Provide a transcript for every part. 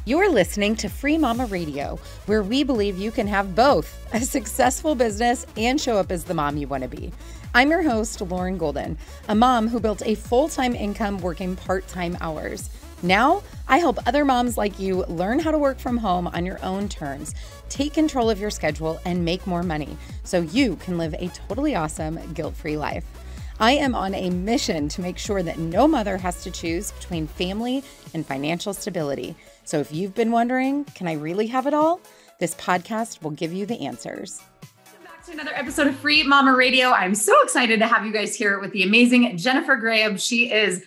You're listening to Free Mama Radio, where we believe you can have both a successful business and show up as the mom you want to be. I'm your host, Lauren Golden, a mom who built a full-time income working part-time hours. Now, I help other moms like you learn how to work from home on your own terms, take control of your schedule, and make more money so you can live a totally awesome, guilt-free life. I am on a mission to make sure that no mother has to choose between family and financial stability. So if you've been wondering, can I really have it all? This podcast will give you the answers. Welcome back to another episode of Free Mama Radio. I'm so excited to have you guys here with the amazing Jennifer Grayeb. She is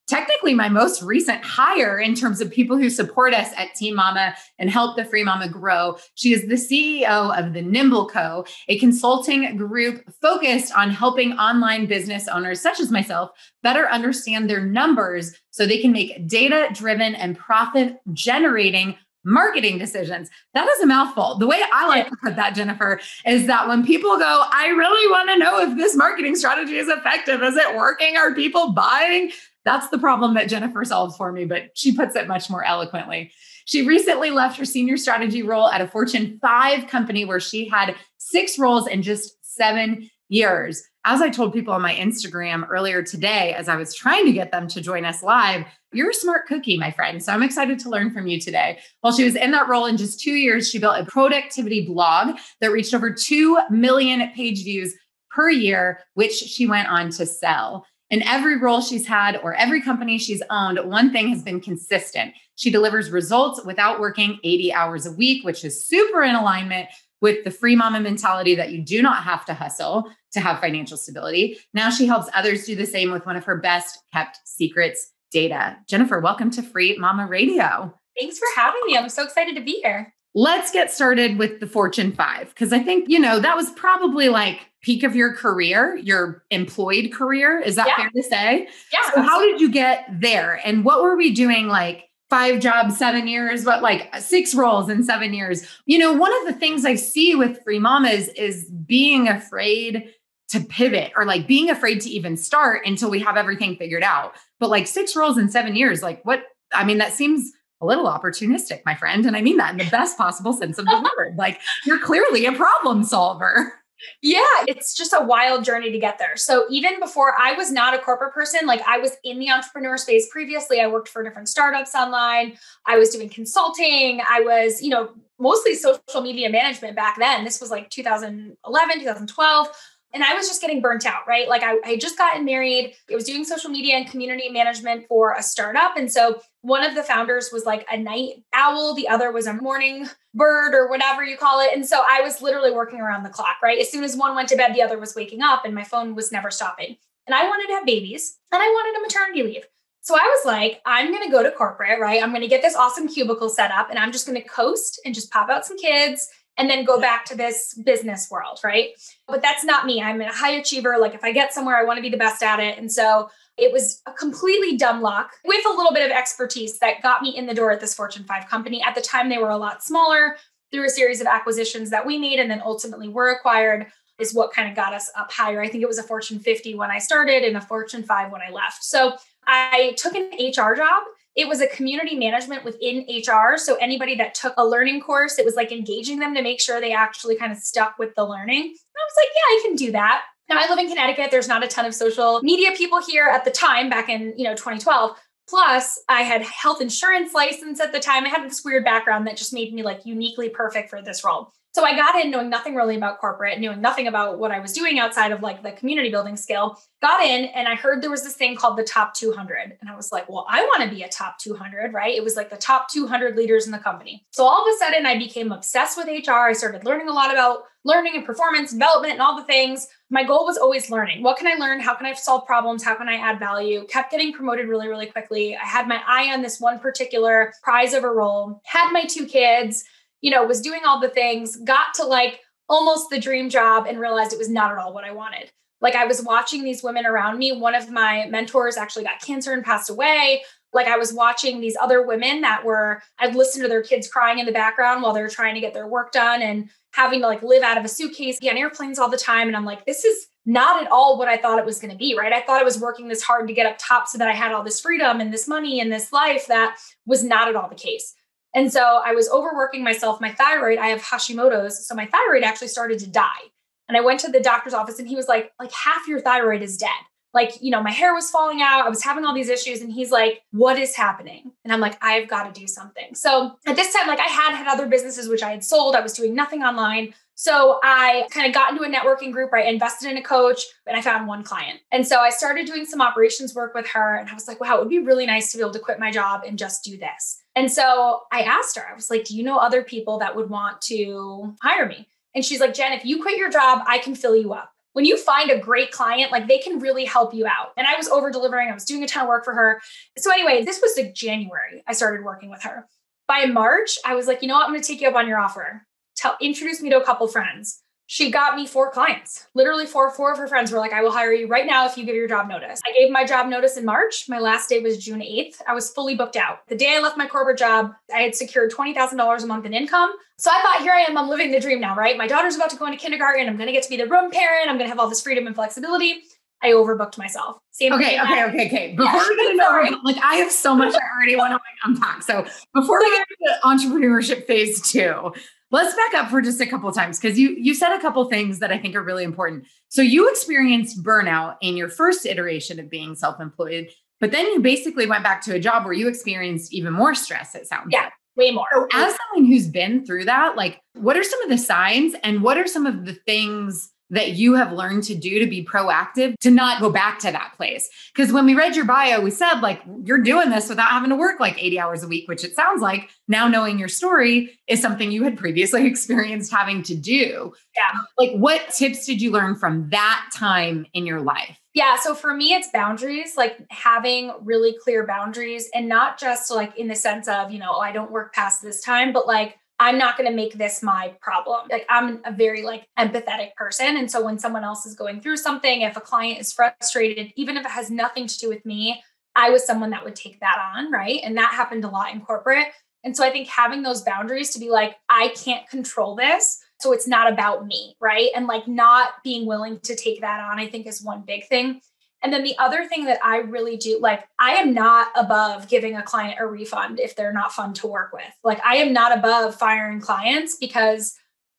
technically my most recent hire in terms of people who support us at Team Mama and help the Free Mama grow. She is the CEO of the Nimble Co., a consulting group focused on helping online business owners such as myself better understand their numbers so they can make data-driven and profit-generating marketing decisions. That is a mouthful. The way I like to put that, Jennifer, is that when people go, I really want to know if this marketing strategy is effective. Is it working? Are people buying? That's the problem that Jennifer solves for me, but she puts it much more eloquently. She recently left her senior strategy role at a Fortune 5 company where she had 6 roles in just 7 years. As I told people on my Instagram earlier today, as I was trying to get them to join us live, you're a smart cookie, my friend. So I'm excited to learn from you today. While she was in that role in just 2 years, she built a productivity blog that reached over 2 million page views per year, which she went on to sell. In every role she's had or every company she's owned, one thing has been consistent. She delivers results without working 80 hours a week, which is super in alignment with the free mama mentality that you do not have to hustle to have financial stability. Now she helps others do the same with one of her best kept secrets, data. Jennifer, welcome to Free Mama Radio. Thanks for having me. I'm so excited to be here. Let's get started with the Fortune 5, because I think, that was probably like peak of your career, your employed career. Is that fair to say? Yeah. So how did you get there? And what were we doing, like 5 jobs, 7 years, but like 6 roles in 7 years? One of the things I see with free mamas is being afraid to pivot or like being afraid to even start until we have everything figured out. But like 6 roles in 7 years, like what? I mean, that seems a little opportunistic, my friend. And I mean that in the best possible sense of the word. Like you're clearly a problem solver. Yeah, it's just a wild journey to get there. So even before I was not a corporate person, like I was in the entrepreneur space previously. I worked for different startups online. I was doing consulting. I was, mostly social media management back then. This was like 2011, 2012. And I was just getting burnt out, right? Like I had just gotten married. I was doing social media and community management for a startup. And so one of the founders was like a night owl. The other was a morning bird or whatever you call it. And so I was literally working around the clock, right? As soon as one went to bed, the other was waking up and my phone was never stopping. And I wanted to have babies and I wanted a maternity leave. So I was like, I'm going to go to corporate, right? I'm going to get this awesome cubicle set up and I'm just going to coast and just pop out some kids and then go back to this business world, right? But that's not me. I'm a high achiever. Like if I get somewhere, I want to be the best at it. And so it was a completely dumb luck with a little bit of expertise that got me in the door at this Fortune 5 company. At the time, they were a lot smaller. Through a series of acquisitions that we made and then ultimately were acquired is what kind of got us up higher. I think it was a Fortune 50 when I started and a Fortune 5 when I left. So I took an HR job. It was a community management within HR. So anybody that took a learning course, it was like engaging them to make sure they actually kind of stuck with the learning. And I was like, yeah, I can do that. Now I live in Connecticut. There's not a ton of social media people here at the time back in, 2012. Plus I had health insurance license at the time. I had this weird background that just made me like uniquely perfect for this role. So I got in knowing nothing really about corporate, knowing nothing about what I was doing outside of like the community building skill, got in and I heard there was this thing called the top 200. And I was like, well, I want to be a top 200, right? It was like the top 200 leaders in the company. So all of a sudden I became obsessed with HR. I started learning a lot about learning and performance development and all the things. My goal was always learning. What can I learn? How can I solve problems? How can I add value? Kept getting promoted really, really quickly. I had my eye on this one particular prize of a role, had my 2 kids, was doing all the things, got to like almost the dream job and realized it was not at all what I wanted. Like I was watching these women around me. One of my mentors actually got cancer and passed away. Like I was watching these other women I'd listen to their kids crying in the background while they're trying to get their work done and having to like live out of a suitcase, be on airplanes all the time. And I'm like, this is not at all what I thought it was going to be, right? I thought I was working this hard to get up top so that I had all this freedom and this money and this life. That was not at all the case. And so I was overworking myself. My thyroid, I have Hashimoto's. So my thyroid actually started to die. And I went to the doctor's office and he was like half your thyroid is dead. Like, my hair was falling out. I was having all these issues. And he's like, what is happening? And I'm like, I've got to do something. So at this time, like I had other businesses, which I had sold. I was doing nothing online. So I kind of got into a networking group, right? I invested in a coach and I found one client. And so I started doing some operations work with her. And I was like, wow, it would be really nice to be able to quit my job and just do this. And so I asked her, I was like, do you know other people that would want to hire me? And she's like, Jen, if you quit your job, I can fill you up. When you find a great client, like they can really help you out. And I was over delivering. I was doing a ton of work for her. So anyway, this was like January. I started working with her. By March, I was like, you know what? I'm going to take you up on your offer. Introduce me to a couple friends. She got me 4 clients. Literally four of her friends were like, I will hire you right now if you give your job notice. I gave my job notice in March. My last day was June 8th. I was fully booked out. The day I left my corporate job, I had secured $20,000 a month in income. So I thought, here I am, I'm living the dream now, right? My daughter's about to go into kindergarten. I'm going to get to be the room parent. I'm going to have all this freedom and flexibility. I overbooked myself. Okay. Before we get into like, I have so much I already want to unpack. So before we get into entrepreneurship phase 2, let's back up for just a couple of times because you said a couple of things that I think are really important. So you experienced burnout in your first iteration of being self-employed, but then you basically went back to a job where you experienced even more stress, it sounds like. Way more. So as someone who's been through that, like what are some of the signs and what are some of the things that you have learned to do to be proactive to not go back to that place? Because when we read your bio, we said like, you're doing this without having to work like 80 hours a week, which it sounds like now knowing your story is something you had previously experienced having to do. Yeah. Like what tips did you learn from that time in your life? Yeah. So for me, it's boundaries, like having really clear boundaries and not just like in the sense of, I don't work past this time, but like, I'm not going to make this my problem. Like I'm a very like empathetic person. And so when someone else is going through something, if a client is frustrated, even if it has nothing to do with me, I was someone that would take that on. Right. And that happened a lot in corporate. And so I think having those boundaries to be like, I can't control this. So it's not about me. Right. And like not being willing to take that on, I think is one big thing. And then the other thing that I really do, like I am not above giving a client a refund if they're not fun to work with. Like I am not above firing clients because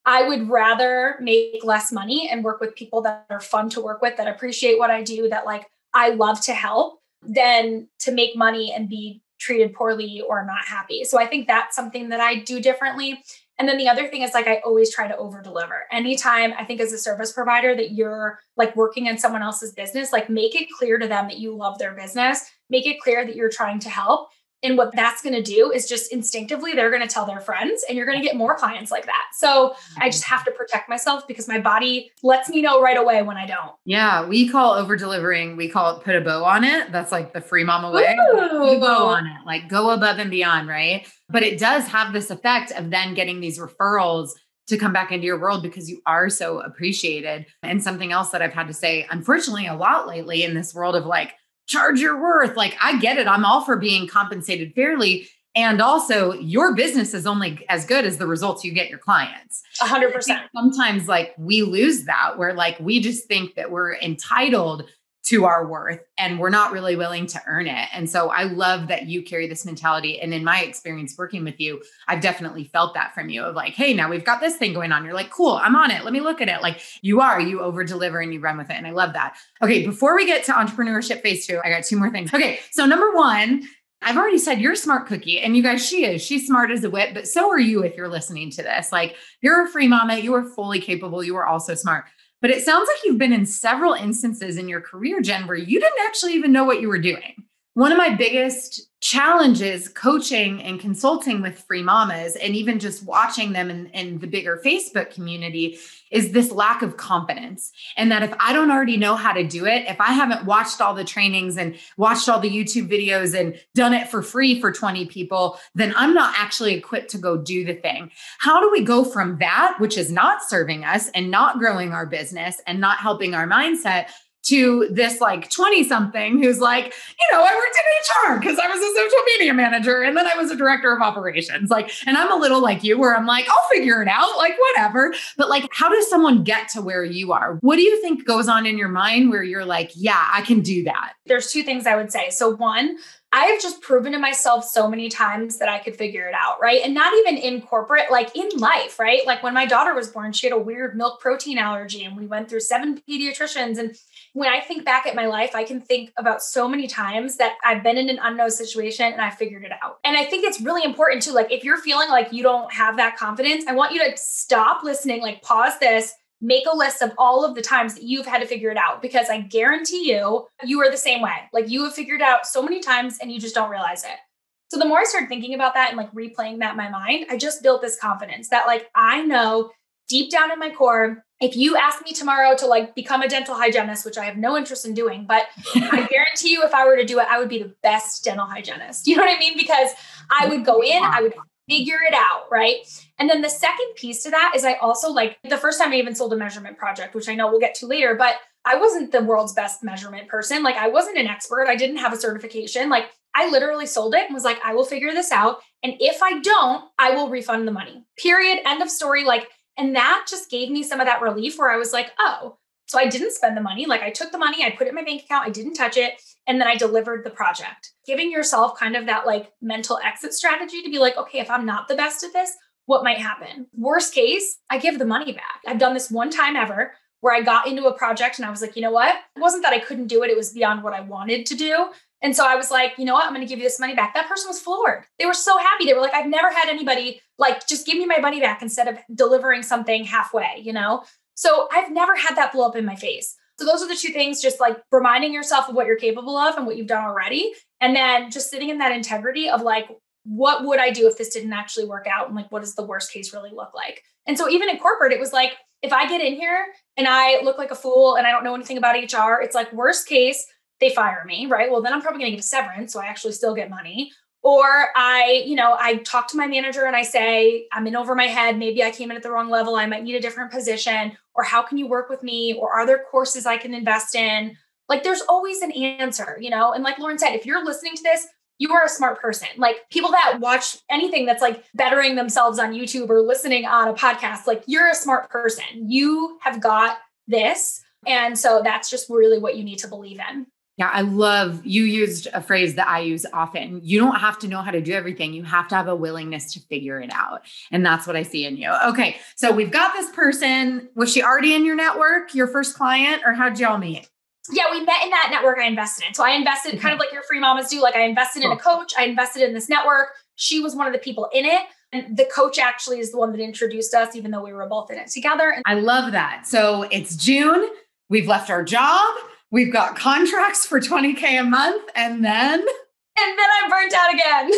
I would rather make less money and work with people that are fun to work with, that appreciate what I do, that like I love to help, than to make money and be treated poorly or not happy. So I think that's something that I do differently. And then the other thing is like, I always try to over deliver. Anytime I think as a service provider that you're like working in someone else's business, like make it clear to them that you love their business, make it clear that you're trying to help. And what that's going to do is just instinctively, they're going to tell their friends and you're going to get more clients like that. So I just have to protect myself because my body lets me know right away when I don't. Yeah. We call over delivering. We call it put a bow on it. That's like the free mama way. Put a bow on it, like go above and beyond. Right. But it does have this effect of then getting these referrals to come back into your world because you are so appreciated. And something else that I've had to say, unfortunately, a lot lately in this world of like, charge your worth. Like I get it. I'm all for being compensated fairly. And also your business is only as good as the results you get your clients. 100%. Sometimes like we lose that where like, we just think that we're entitled to our worth and we're not really willing to earn it. And so I love that you carry this mentality. And in my experience working with you, I've definitely felt that from you of like, hey, now we've got this thing going on. You're like, cool, I'm on it. Let me look at it. Like you over deliver and you run with it. And I love that. Okay. Before we get to entrepreneurship phase 2, I got 2 more things. Okay. So number 1, I've already said you're a smart cookie and you guys, she's smart as a whip, but so are you if you're listening to this. Like you're a free mama, you are fully capable. You are also smart. But it sounds like you've been in several instances in your career, Jen, where you didn't actually even know what you were doing. One of my biggest challenges coaching and consulting with free mamas and even just watching them in the bigger Facebook community is this lack of confidence. And that if I don't already know how to do it, if I haven't watched all the trainings and watched all the YouTube videos and done it for free for 20 people, then I'm not actually equipped to go do the thing. How do we go from that, which is not serving us and not growing our business and not helping our mindset, to this like 20 something who's like, I worked in HR because I was a social media manager and then I was a director of operations. Like, and I'm a little like you where I'm like, I'll figure it out, like whatever. But like, how does someone get to where you are? What do you think goes on in your mind where you're like, yeah, I can do that? There's 2 things I would say. So one, I have just proven to myself so many times that I could figure it out, right? And not even in corporate, like in life, right? Like when my daughter was born, she had a weird milk protein allergy and we went through 7 pediatricians. And when I think back at my life, I can think about so many times that I've been in an unknown situation and I figured it out. And I think it's really important to, like, if you're feeling like you don't have that confidence, I want you to stop listening, like pause this, make a list of all of the times that you've had to figure it out, because I guarantee you are the same way. Like you have figured it out so many times and you just don't realize it. So the more I started thinking about that and like replaying that in my mind, I just built this confidence that like, I know deep down in my core, if you ask me tomorrow to like become a dental hygienist, which I have no interest in doing, but I guarantee you if I were to do it, I would be the best dental hygienist. You know what I mean? Because I would go in, I would figure it out, right? And then the second piece to that is I also, like, the first time I even sold a measurement project, which I know we'll get to later, but I wasn't the world's best measurement person. Like I wasn't an expert. I didn't have a certification. Like I literally sold it and was like, I will figure this out. And if I don't, I will refund the money. Period. End of story. Like, and that just gave me some of that relief where I was like, oh, so I didn't spend the money. Like I took the money, I put it in my bank account, I didn't touch it. And then I delivered the project, giving yourself kind of that like mental exit strategy to be like, okay, if I'm not the best at this, what might happen? Worst case, I give the money back. I've done this one time ever where I got into a project and I was like, you know what? It wasn't that I couldn't do it. It was beyond what I wanted to do. And so I was like, you know what? I'm going to give you this money back. That person was floored. They were so happy. They were like, I've never had anybody like, just give me my money back instead of delivering something halfway, you know? So I've never had that blow up in my face. So those are the two things, just like reminding yourself of what you're capable of and what you've done already. And then just sitting in that integrity of like, what would I do if this didn't actually work out? And like, what does the worst case really look like? And so even in corporate, it was like, if I get in here and I look like a fool and I don't know anything about HR, it's like worst case, they fire me, right? Well, then I'm probably going to get a severance. So I actually still get money. Or I talk to my manager and I say, I'm in over my head. Maybe I came in at the wrong level. I might need a different position. Or how can you work with me? Or are there courses I can invest in? Like there's always an answer, you know? And like Lauren said, if you're listening to this, you are a smart person. Like people that watch anything that's like bettering themselves on YouTube or listening on a podcast, like you're a smart person. You have got this. And so that's just really what you need to believe in. Yeah, I love, you used a phrase that I use often. You don't have to know how to do everything. You have to have a willingness to figure it out. And that's what I see in you. Okay. So we've got this person. Was she already in your network, your first client, or how'd y'all meet? Yeah, we met in that network I invested in. So I invested kind of like your free mamas do. Like I invested in a coach. I invested in this network. She was one of the people in it. And the coach actually is the one that introduced us, even though we were both in it together. And I love that. So it's June. We've left our job. We've got contracts for $20K a month. And then I'm burnt out again.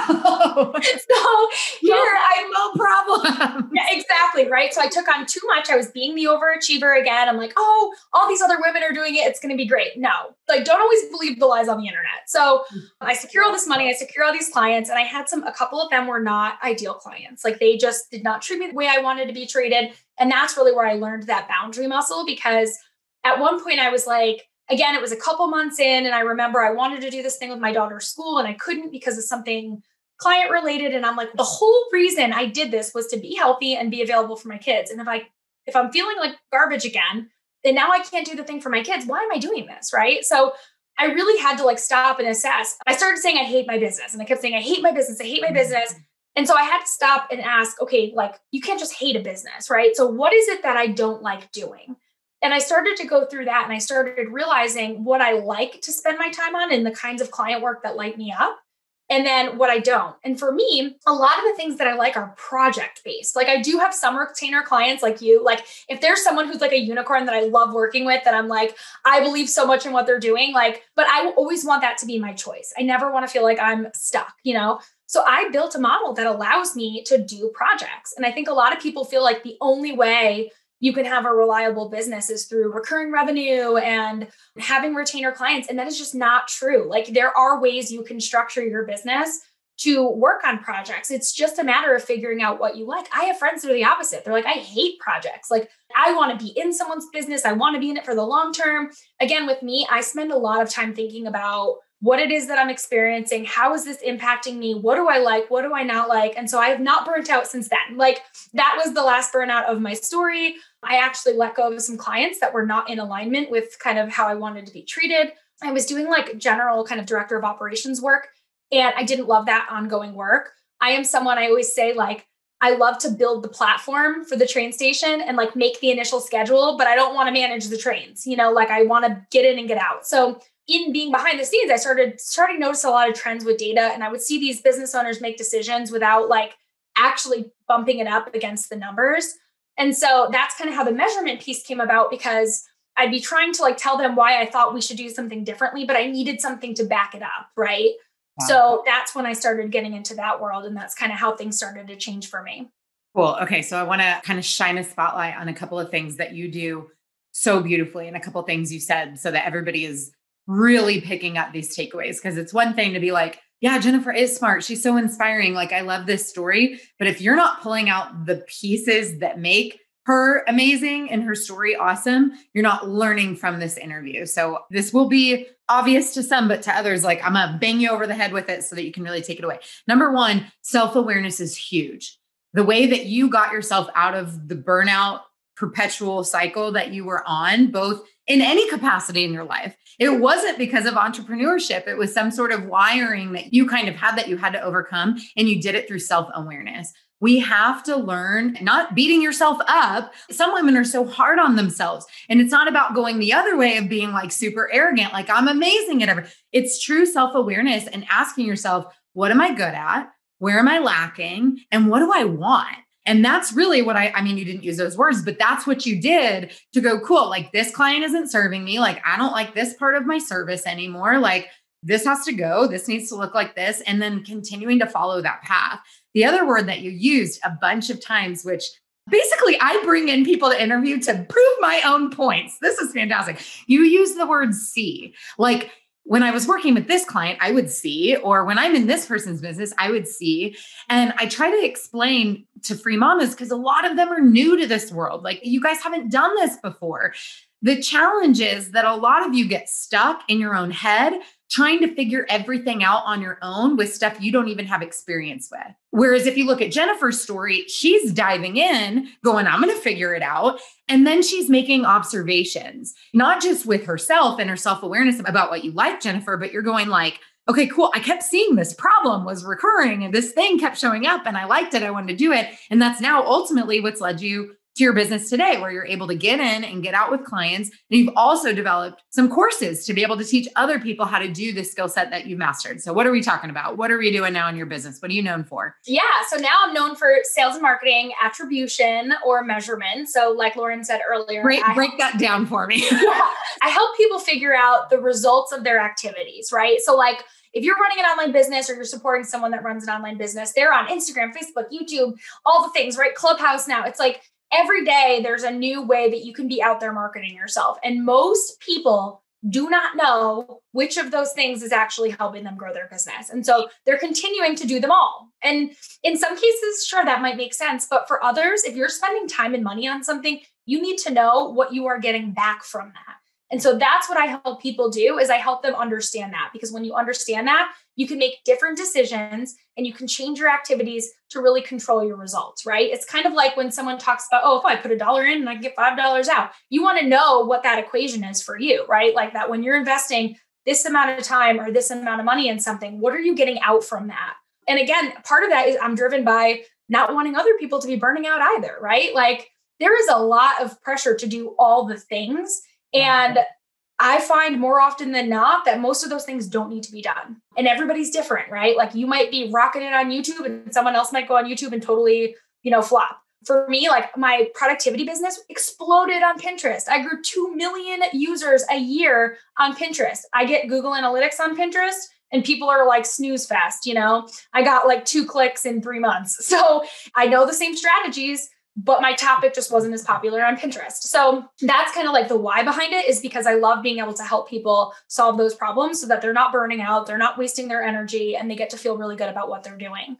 No. So here no problem. Yeah, exactly. Right. So I took on too much. I was being the overachiever again. I'm like, oh, all these other women are doing it. It's going to be great. No, like don't always believe the lies on the internet. So I secure all this money. I secure all these clients. And I had a couple of them were not ideal clients. Like they just did not treat me the way I wanted to be treated. And that's really where I learned that boundary muscle, because at one point I was like, again, it was a couple months in, and I remember I wanted to do this thing with my daughter's school and I couldn't because of something client related. And I'm like, the whole reason I did this was to be healthy and be available for my kids. And if I'm feeling like garbage again, then now I can't do the thing for my kids. Why am I doing this? Right. So I really had to like stop and assess. I started saying, I hate my business. And I kept saying, I hate my business. I hate my business. And so I had to stop and ask, okay, like you can't just hate a business, right? So what is it that I don't like doing? And I started to go through that and I started realizing what I like to spend my time on and the kinds of client work that light me up, and then what I don't. And for me, a lot of the things that I like are project based. Like I do have some retainer clients like you. Like if there's someone who's like a unicorn that I love working with, that I'm like, I believe so much in what they're doing. Like, but I always want that to be my choice. I never want to feel like I'm stuck, you know? So I built a model that allows me to do projects. And I think a lot of people feel like the only way you can have a reliable business is through recurring revenue and having retainer clients. And that is just not true. Like there are ways you can structure your business to work on projects. It's just a matter of figuring out what you like. I have friends that are the opposite. They're like, I hate projects. Like I want to be in someone's business. I want to be in it for the long term. Again, with me, I spend a lot of time thinking about what it is that I'm experiencing. How is this impacting me? What do I like? What do I not like? And so I have not burnt out since then. Like that was the last burnout of my story. I actually let go of some clients that were not in alignment with kind of how I wanted to be treated. I was doing like general kind of director of operations work, and I didn't love that ongoing work. I am someone, I always say, like, I love to build the platform for the train station and like make the initial schedule, but I don't want to manage the trains, like I want to get in and get out. So in being behind the scenes, I started to notice a lot of trends with data, and I would see these business owners make decisions without like actually bumping it up against the numbers. And so that's kind of how the measurement piece came about, because I'd be trying to like tell them why I thought we should do something differently, but I needed something to back it up. Right. Wow. So that's when I started getting into that world. And that's kind of how things started to change for me. Cool. Okay. So I want to kind of shine a spotlight on a couple of things that you do so beautifully and a couple of things you said so that everybody is really picking up these takeaways. Because it's one thing to be like, yeah, Jennifer is smart. She's so inspiring. Like, I love this story. But if you're not pulling out the pieces that make her amazing and her story awesome, you're not learning from this interview. So this will be obvious to some, but to others, like, I'm going to bang you over the head with it so that you can really take it away. Number one, self-awareness is huge. The way that you got yourself out of the burnout perpetual cycle that you were on, both in any capacity in your life, it wasn't because of entrepreneurship. It was some sort of wiring that you kind of had that you had to overcome, and you did it through self-awareness. We have to learn not beating yourself up. Some women are so hard on themselves, and it's not about going the other way of being like super arrogant, like I'm amazing at everything. It's true self-awareness and asking yourself, what am I good at? Where am I lacking? And what do I want? And that's really what I mean, you didn't use those words, but that's what you did to go, cool. Like, this client isn't serving me. Like, I don't like this part of my service anymore. Like, this has to go. This needs to look like this. And then continuing to follow that path. The other word that you used a bunch of times, which basically I bring in people to interview to prove my own points. This is fantastic. You use the word see. Like, when I was working with this client, I would see, or when I'm in this person's business, I would see. And I try to explain to free mamas, because a lot of them are new to this world. Like, you guys haven't done this before. The challenge is that a lot of you get stuck in your own head, trying to figure everything out on your own with stuff you don't even have experience with. Whereas if you look at Jennifer's story, she's diving in, going, I'm going to figure it out. And then she's making observations, not just with herself and her self-awareness about what you like, Jennifer, but you're going like, okay, cool. I kept seeing this problem was recurring and this thing kept showing up and I liked it. I wanted to do it. And that's now ultimately what's led you to your business today, where you're able to get in and get out with clients. And you've also developed some courses to be able to teach other people how to do this skill set that you've mastered. So what are we talking about? What are we doing now in your business? What are you known for? Yeah. So now I'm known for sales and marketing, attribution, or measurement. So like Lauren said earlier, break that down for me. I help people figure out the results of their activities, right? So like, if you're running an online business or you're supporting someone that runs an online business, they're on Instagram, Facebook, YouTube, all the things, right? Clubhouse now. It's like, every day there's a new way that you can be out there marketing yourself. And most people do not know which of those things is actually helping them grow their business. And so they're continuing to do them all. And in some cases, sure, that might make sense. But for others, if you're spending time and money on something, you need to know what you are getting back from that. And so that's what I help people do, is I help them understand that, because when you understand that, you can make different decisions and you can change your activities to really control your results, right? It's kind of like when someone talks about, oh, if I put $1 in and I get $5 out, you want to know what that equation is for you, right? Like that when you're investing this amount of time or this amount of money in something, what are you getting out from that? And again, part of that is I'm driven by not wanting other people to be burning out either, right? Like there is a lot of pressure to do all the things. And I find more often than not that most of those things don't need to be done. And everybody's different, right? Like you might be rocking it on YouTube and someone else might go on YouTube and totally, flop. For me, like my productivity business exploded on Pinterest. I grew 2 million users a year on Pinterest. I get Google Analytics on Pinterest and people are like snooze fast, I got like 2 clicks in 3 months. So I know the same strategies, but my topic just wasn't as popular on Pinterest. So that's kind of like the why behind it, is because I love being able to help people solve those problems so that they're not burning out, they're not wasting their energy, and they get to feel really good about what they're doing.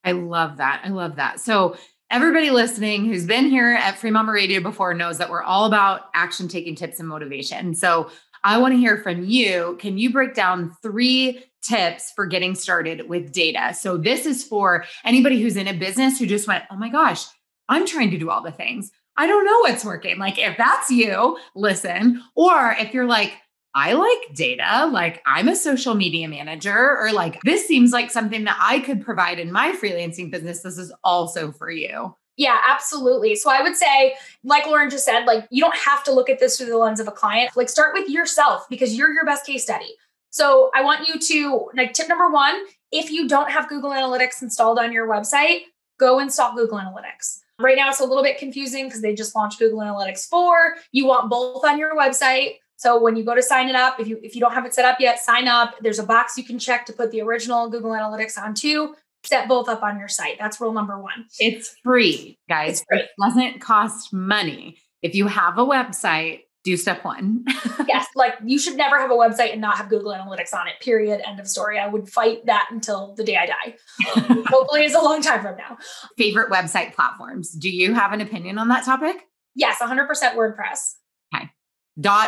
I love that. I love that. So everybody listening who's been here at Free Mama Radio before knows that we're all about action taking tips and motivation. So I want to hear from you. Can you break down 3 tips for getting started with data? So this is for anybody who's in a business who just went, oh my gosh, I'm trying to do all the things. I don't know what's working. Like if that's you, listen. Or if you're like, I like data, like I'm a social media manager, or like this seems like something that I could provide in my freelancing business. This is also for you. Yeah, absolutely. So I would say, like Lauren just said, like you don't have to look at this through the lens of a client. Like start with yourself because you're your best case study. So I want you to, like, tip number one, if you don't have Google Analytics installed on your website, go install Google Analytics. Right now, it's a little bit confusing because they just launched Google Analytics 4. You want both on your website. So when you go to sign it up, if you don't have it set up yet, sign up. There's a box you can check to put the original Google Analytics on too. Set both up on your site. That's rule number one. It's free, guys. It's free. It doesn't cost money. If you have a website, do step one. Yes, like you should never have a website and not have Google Analytics on it, period. End of story. I would fight that until the day I die. Hopefully it's a long time from now. Favorite website platforms. Do you have an opinion on that topic? Yes, 100% WordPress. Okay.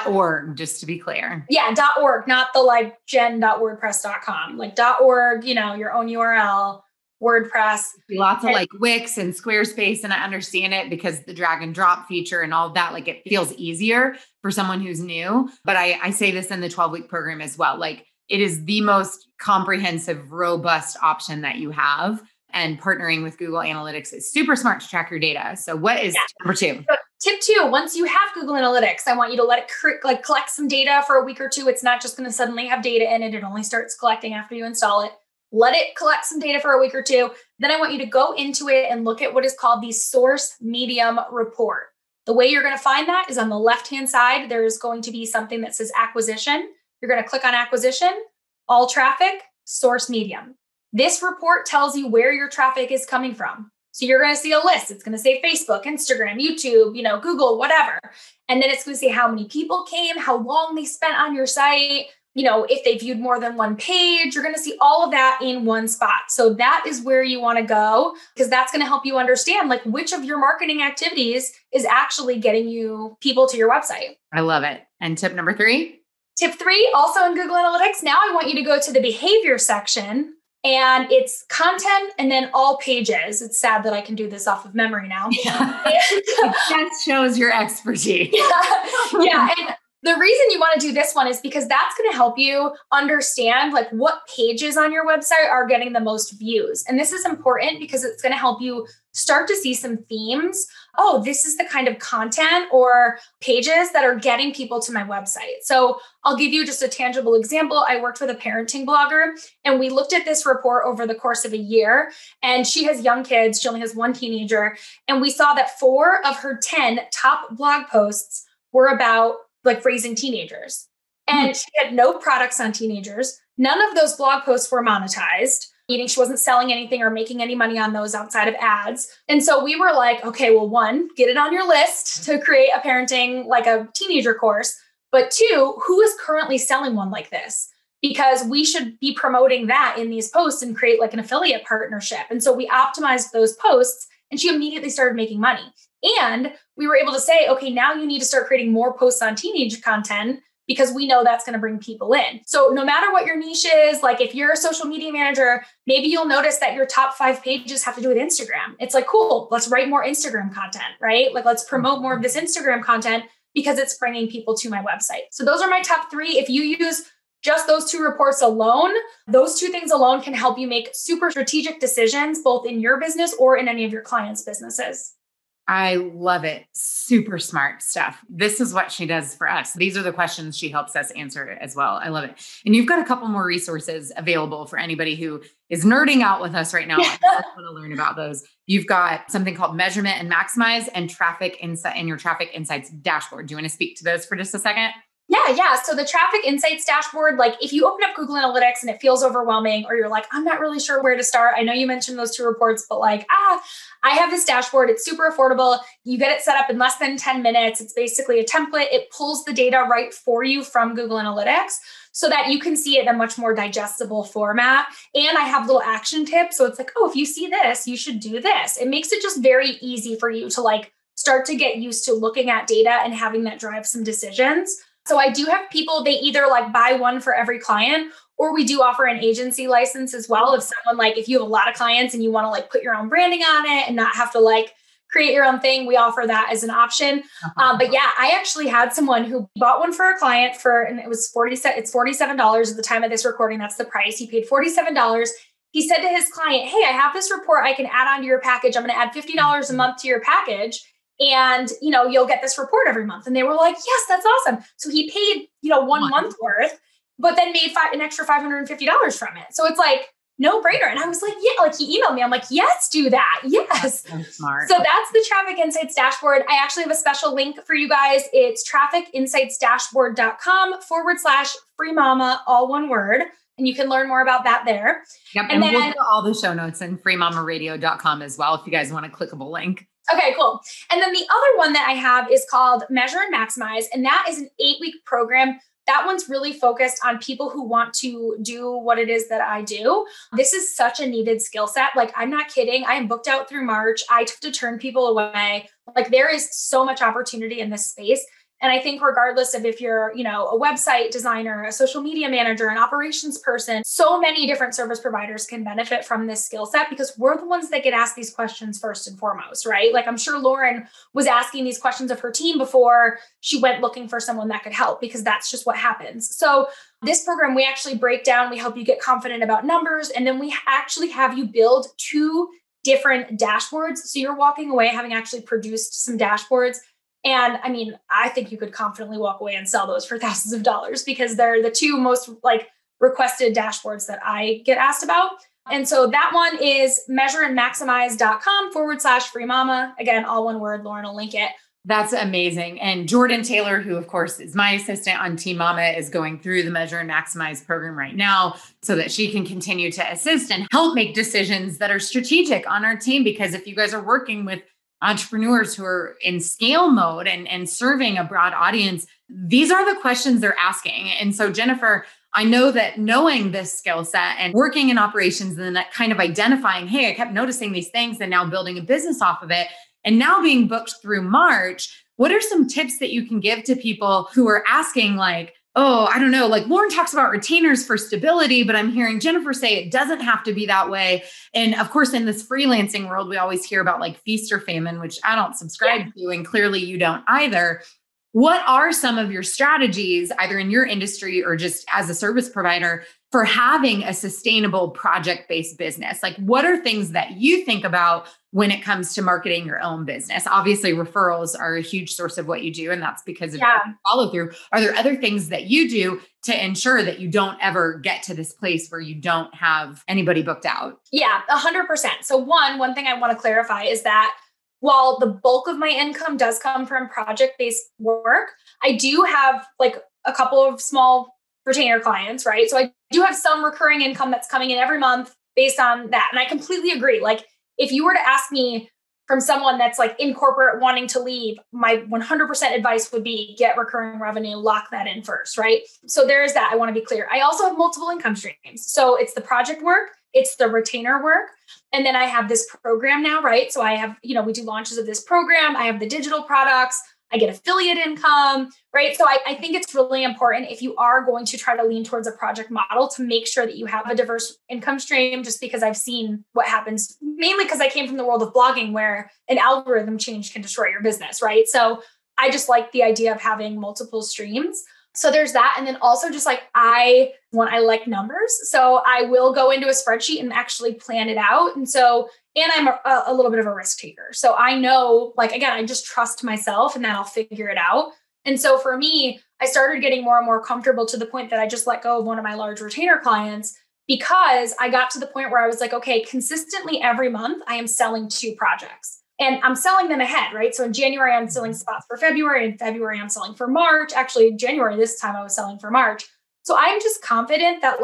.org, just to be clear. Yeah, .org, not the like jen.wordpress.com. Like .org, your own URL, WordPress. Lots of like Wix and Squarespace. And I understand it because the drag and drop feature and all of that, like it feels easier for someone who's new. But I say this in the 12-week program as well. Like it is the most comprehensive, robust option that you have. And partnering with Google Analytics is super smart to track your data. So what is number two? So tip two, once you have Google Analytics, I want you to let it collect some data for a week or two. It's not just going to suddenly have data in it. It only starts collecting after you install it. Let it collect some data for a week or two. Then I want you to go into it and look at what is called the source medium report. The way you're going to find that is on the left-hand side. There's going to be something that says acquisition. You're going to click on acquisition, all traffic, source medium. This report tells you where your traffic is coming from. So you're going to see a list. It's going to say Facebook, Instagram, YouTube, Google, whatever. And then it's going to say how many people came, how long they spent on your site, if they viewed more than one page. You're going to see all of that in one spot. So that is where you want to go because that's going to help you understand like which of your marketing activities is actually getting you people to your website. I love it. And tip number three? Tip three, also in Google Analytics. Now I want you to go to the behavior section. And it's content and then all pages. It's sad that I can do this off of memory now. Yeah. That shows your expertise. Yeah. And the reason you want to do this one is because that's going to help you understand like what pages on your website are getting the most views. And this is important because it's going to help you start to see some themes. Oh, this is the kind of content or pages that are getting people to my website. So I'll give you just a tangible example. I worked with a parenting blogger and we looked at this report over the course of a year. And she has young kids. She only has one teenager. And we saw that 4 of her 10 top blog posts were about like raising teenagers. And she had no products on teenagers. None of those blog posts were monetized. Meaning she wasn't selling anything or making any money on those outside of ads. And so we were like, okay, well, 1, get it on your list to create a parenting, like a teenager course. But 2, who is currently selling one like this? Because we should be promoting that in these posts and create like an affiliate partnership. And so we optimized those posts and she immediately started making money. And we were able to say, okay, now you need to start creating more posts on teenage content because we know that's going to bring people in. So no matter what your niche is, like if you're a social media manager, maybe you'll notice that your top 5 pages have to do with Instagram. It's like, cool, let's write more Instagram content, right? Like let's promote more of this Instagram content because it's bringing people to my website. So those are my top 3. If you use just those 2 reports alone, those 2 things alone can help you make super strategic decisions, both in your business or in any of your clients' businesses. I love it. Super smart stuff. This is what she does for us. These are the questions she helps us answer as well. I love it. And you've got a couple more resources available for anybody who is nerding out with us right now. I want to learn about those. You've got something called Measurement and Maximize and Traffic Insight and your Traffic Insights dashboard. Do you want to speak to those for just a second? Yeah. So the Traffic Insights dashboard, like if you open up Google Analytics and it feels overwhelming, or you're like, I'm not really sure where to start. I know you mentioned those 2 reports, but like, I have this dashboard. It's super affordable. You get it set up in less than 10 minutes. It's basically a template. It pulls the data right for you from Google Analytics so that you can see it in a much more digestible format. And I have little action tips. So it's like, oh, if you see this, you should do this. It makes it just very easy for you to like start to get used to looking at data and having that drive some decisions. So I do have people, they either like buy one for every client, or we do offer an agency license as well. If someone like, if you have a lot of clients and you want to like put your own branding on it and not have to like create your own thing, we offer that as an option. But yeah, I actually had someone who bought one for a client and it was it's $47 at the time of this recording. That's the price. He paid $47. He said to his client, hey, I have this report I can add onto your package. I'm going to add $50 a month to your package. And, you'll get this report every month. And they were like, yes, that's awesome. So he paid, 1 month worth, but then made an extra $550 from it. So it's like, no brainer. And I was like, yeah, like he emailed me. I'm like, yes, do that. Yes. That's so smart. So that's the Traffic Insights dashboard. I actually have a special link for you guys. It's trafficinsightsdashboard.com/free mama, all one word. And you can learn more about that there. Yep. And then we'll put all the show notes in freemamaradio.com as well, if you guys want a clickable link. Okay, cool. And then the other one that I have is called Measure and Maximize. And that is an 8-week program. That one's really focused on people who want to do what it is that I do. This is such a needed skill set. Like, I'm not kidding. I am booked out through March. I took to turn people away. Like, there is so much opportunity in this space. And I think regardless of if you're, a website designer, a social media manager, an operations person, so many different service providers can benefit from this skill set because we're the ones that get asked these questions first and foremost, right? Like, I'm sure Lauren was asking these questions of her team before she went looking for someone that could help, because that's just what happens. So this program, we actually break down, we help you get confident about numbers, and then we actually have you build 2 different dashboards. So you're walking away having actually produced some dashboards. And I mean, I think you could confidently walk away and sell those for thousands of dollars because they're the 2 most requested dashboards that I get asked about. And so that one is measureandmaximize.com/free mama. Again, all one word. Lauren will link it. That's amazing. And Jordan Taylor, who of course is my assistant on Team Mama, is going through the Measure and Maximize program right now so that she can continue to assist and help make decisions that are strategic on our team. Because if you guys are working with entrepreneurs who are in scale mode and serving a broad audience, these are the questions they're asking. And so, Jennifer, I know that knowing this skill set and working in operations and then that kind of identifying, hey, I kept noticing these things and now building a business off of it and now being booked through March, what are some tips that you can give to people who are asking oh, I don't know, Lauren talks about retainers for stability, but I'm hearing Jennifer say it doesn't have to be that way. And of course, in this freelancing world, we always hear about feast or famine, which I don't subscribe to, and clearly you don't either. What are some of your strategies, either in your industry or just as a service provider, for having a sustainable project-based business? What are things that you think about when it comes to marketing your own business? Obviously, referrals are a huge source of what you do, and that's because of your follow through. Are there other things that you do to ensure that you don't ever get to this place where you don't have anybody booked out? Yeah, 100%. So one thing I want to clarify is that while the bulk of my income does come from project-based work, I do have a couple of small retainer clients, right? So I do have some recurring income that's coming in every month based on that. And I completely agree. If you were to ask me from someone that's in corporate wanting to leave, my 100% advice would be get recurring revenue, lock that in first, right? So there is that. I want to be clear. I also have multiple income streams. So it's the project work, it's the retainer work. And then I have this program now, right? So I have, we do launches of this program. I have the digital products. I get affiliate income, right? So I think it's really important if you are going to try to lean towards a project model to make sure that you have a diverse income stream, just because I've seen what happens, mainly because I came from the world of blogging where an algorithm change can destroy your business, right? So I just like the idea of having multiple streams. So there's that. And then also just I like numbers. So I will go into a spreadsheet and actually plan it out. And I'm a little bit of a risk taker. So I know, again, I just trust myself and that I'll figure it out. And so for me, I started getting more and more comfortable to the point that I just let go of one of my large retainer clients because I got to the point where I was okay, consistently every month, I am selling 2 projects. And I'm selling them ahead, right? So in January, I'm selling spots for February. In February, I'm selling for March. Actually, January, this time I was selling for March. So I'm just confident that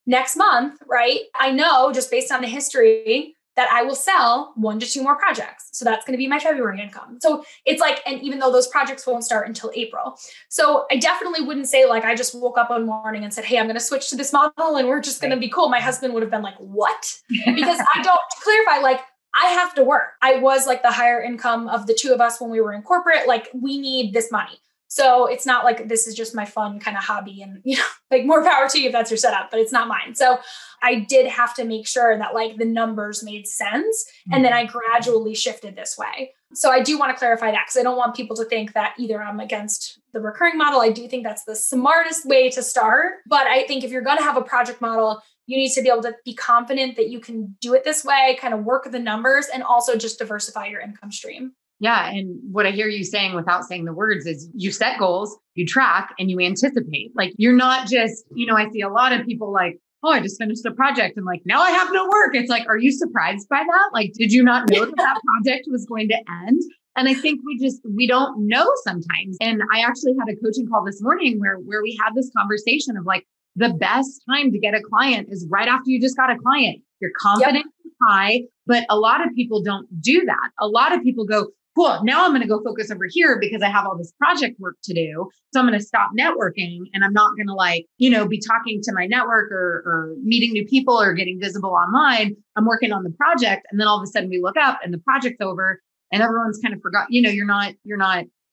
next month, right? I know just based on the history that I will sell 1 to 2 more projects. So that's going to be my February income. So it's and even though those projects won't start until April. So I definitely wouldn't say I just woke up one morning and said, hey, I'm going to switch to this model and we're just going to be cool. My husband would have been what? Because to clarify, I have to work. I was the higher income of the 2 of us when we were in corporate. We need this money. So it's not like this is just my fun kind of hobby and, like more power to you if that's your setup, but it's not mine. So I did have to make sure that like the numbers made sense. And then I gradually shifted this way. So I do want to clarify that because I don't want people to think that either I'm against the recurring model. I do think that's the smartest way to start. But I think if you're going to have a project model, you need to be able to be confident that you can do it this way, kind of work the numbers, and also just diversify your income stream. Yeah. And what I hear you saying without saying the words is you set goals, you track, and you anticipate. Like you're not just, I see a lot of people like, oh, I just finished a project and like, now I have no work. It's like, are you surprised by that? Like, did you not know that project was going to end? And I think we don't know sometimes. And I actually had a coaching call this morning where we had this conversation of like, the best time to get a client is right after you just got a client. Your confidence is high, but a lot of people don't do that. A lot of people go, cool, now I'm going to go focus over here because I have all this project work to do. So I'm going to stop networking and I'm not going to be talking to my network or meeting new people or getting visible online. I'm working on the project. And then all of a sudden we look up and the project's over and everyone's kind of forgot, you're not,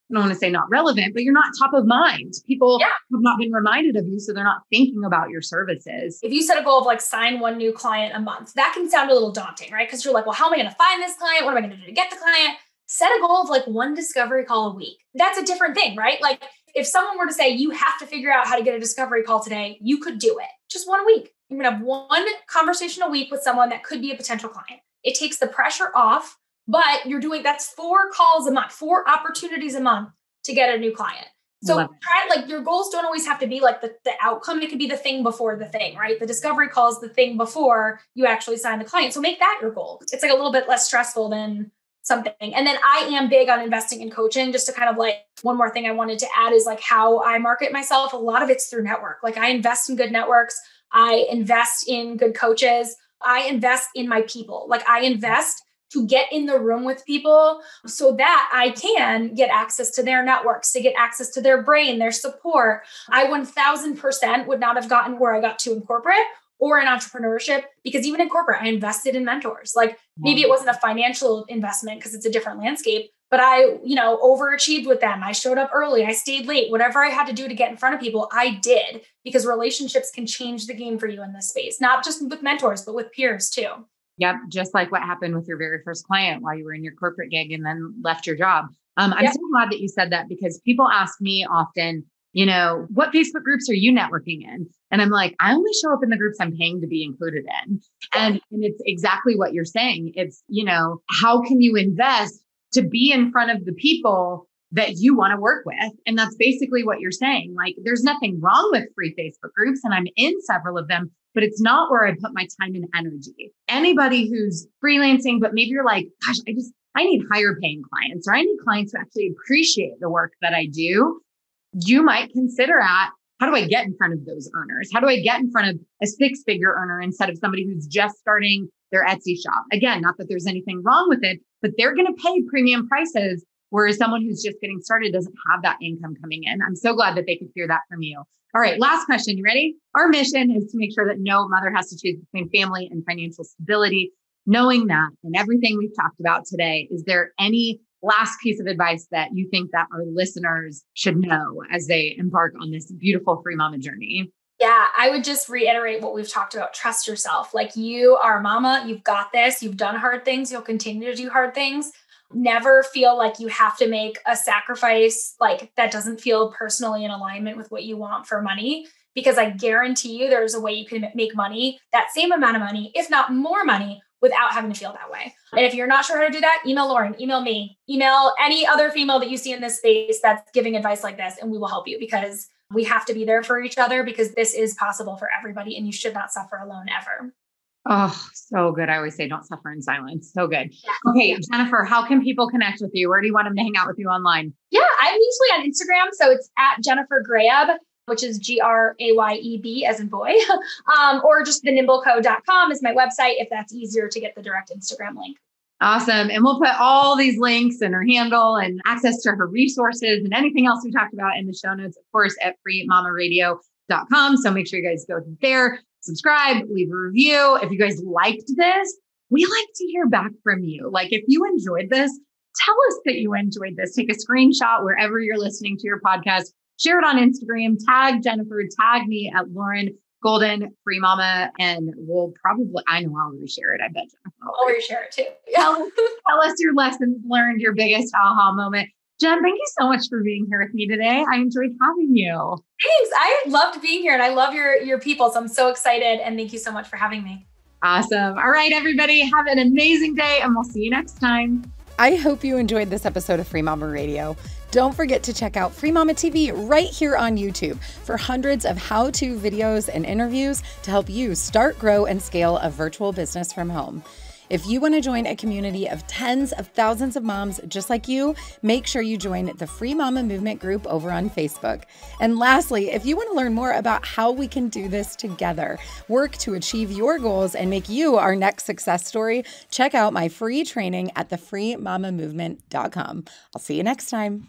I don't want to say not relevant, but you're not top of mind. People have not been reminded of you. So they're not thinking about your services. If you set a goal of like sign one new client a month, that can sound a little daunting, right? Because you're like, well, how am I going to find this client? What am I going to do to get the client? Set a goal of like one discovery call a week. That's a different thing, right? Like if someone were to say, you have to figure out how to get a discovery call today, you could do it. Just one a week. You're going to have one conversation a week with someone that could be a potential client. It takes the pressure off, but that's 4 calls a month, 4 opportunities a month to get a new client. So your goals don't always have to be like the outcome. It could be the thing before the thing, right? The discovery call is the thing before you actually sign the client. So make that your goal. It's like a little bit less stressful than something. And then I am big on investing in coaching. Just to kind of like, one more thing I wanted to add is like how I market myself. A lot of it's through network. Like I invest in good networks. I invest in good coaches. I invest in my people. Like I invest to get in the room with people so that I can get access to their networks, to get access to their brain, their support. I 1000% would not have gotten where I got to in corporate or in entrepreneurship, because even in corporate, I invested in mentors. Like maybe it wasn't a financial investment because it's a different landscape, but I, overachieved with them. I showed up early. I stayed late. Whatever I had to do to get in front of people, I did, because relationships can change the game for you in this space, not just with mentors, but with peers too. Yep. Just like what happened with your very first client while you were in your corporate gig and then left your job. I'm so glad that you said that, because people ask me often, what Facebook groups are you networking in? And I'm like, I only show up in the groups I'm paying to be included in. And it's exactly what you're saying. It's, how can you invest to be in front of the people that you want to work with? And that's basically what you're saying. Like, there's nothing wrong with free Facebook groups, and I'm in several of them, but it's not where I put my time and energy. Anybody who's freelancing, but maybe you're like, gosh, I need higher paying clients, or I need clients who actually appreciate the work that I do. You might consider how do I get in front of those earners? How do I get in front of a 6-figure earner instead of somebody who's just starting their Etsy shop? Again, not that there's anything wrong with it, but they're going to pay premium prices, whereas someone who's just getting started doesn't have that income coming in. I'm so glad that they could hear that from you. All right, last question. You ready? Our mission is to make sure that no mother has to choose between family and financial stability. Knowing that and everything we've talked about today, is there any last piece of advice that you think that our listeners should know as they embark on this beautiful free mama journey? Yeah, I would just reiterate what we've talked about. Trust yourself. Like, you are a mama. You've got this. You've done hard things. You'll continue to do hard things. Never feel like you have to make a sacrifice like that doesn't feel personally in alignment with what you want for money, because I guarantee you there's a way you can make money, that same amount of money, if not more money, without having to feel that way. And if you're not sure how to do that, email Lauren, email me, email any other female that you see in this space that's giving advice like this, and we will help you, because we have to be there for each other, because this is possible for everybody and you should not suffer alone ever. Oh, so good. I always say don't suffer in silence. So good. Yeah. Okay, Jennifer, how can people connect with you? Where do you want them to hang out with you online? Yeah, I'm usually on Instagram. So it's at Jennifer Grayeb, which is Grayeb as in boy, or just thenimbleco.com is my website, if that's easier to get the direct Instagram link. Awesome. And we'll put all these links and her handle and access to her resources and anything else we talked about in the show notes, of course, at freemamaradio.com. So make sure you guys go there, subscribe, leave a review. If you guys liked this, we like to hear back from you. Like, if you enjoyed this, tell us that you enjoyed this. Take a screenshot wherever you're listening to your podcast. Share it on Instagram. Tag Jennifer. Tag me at Lauren Golden, Free Mama, and we'll probably, I know I'll reshare it. I bet Jennifer will. I'll reshare it too. Tell us your lessons learned, your biggest aha moment. Jen, thank you so much for being here with me today. I enjoyed having you. Thanks. I loved being here and I love your people. So I'm so excited and thank you so much for having me. Awesome. All right, everybody, have an amazing day and we'll see you next time. I hope you enjoyed this episode of Free Mama Radio. Don't forget to check out Free Mama TV right here on YouTube for hundreds of how-to videos and interviews to help you start, grow, and scale a virtual business from home. If you want to join a community of tens of thousands of moms just like you, make sure you join the Free Mama Movement group over on Facebook. And lastly, if you want to learn more about how we can do this together, work to achieve your goals, and make you our next success story, check out my free training at thefreemamamovement.com. I'll see you next time.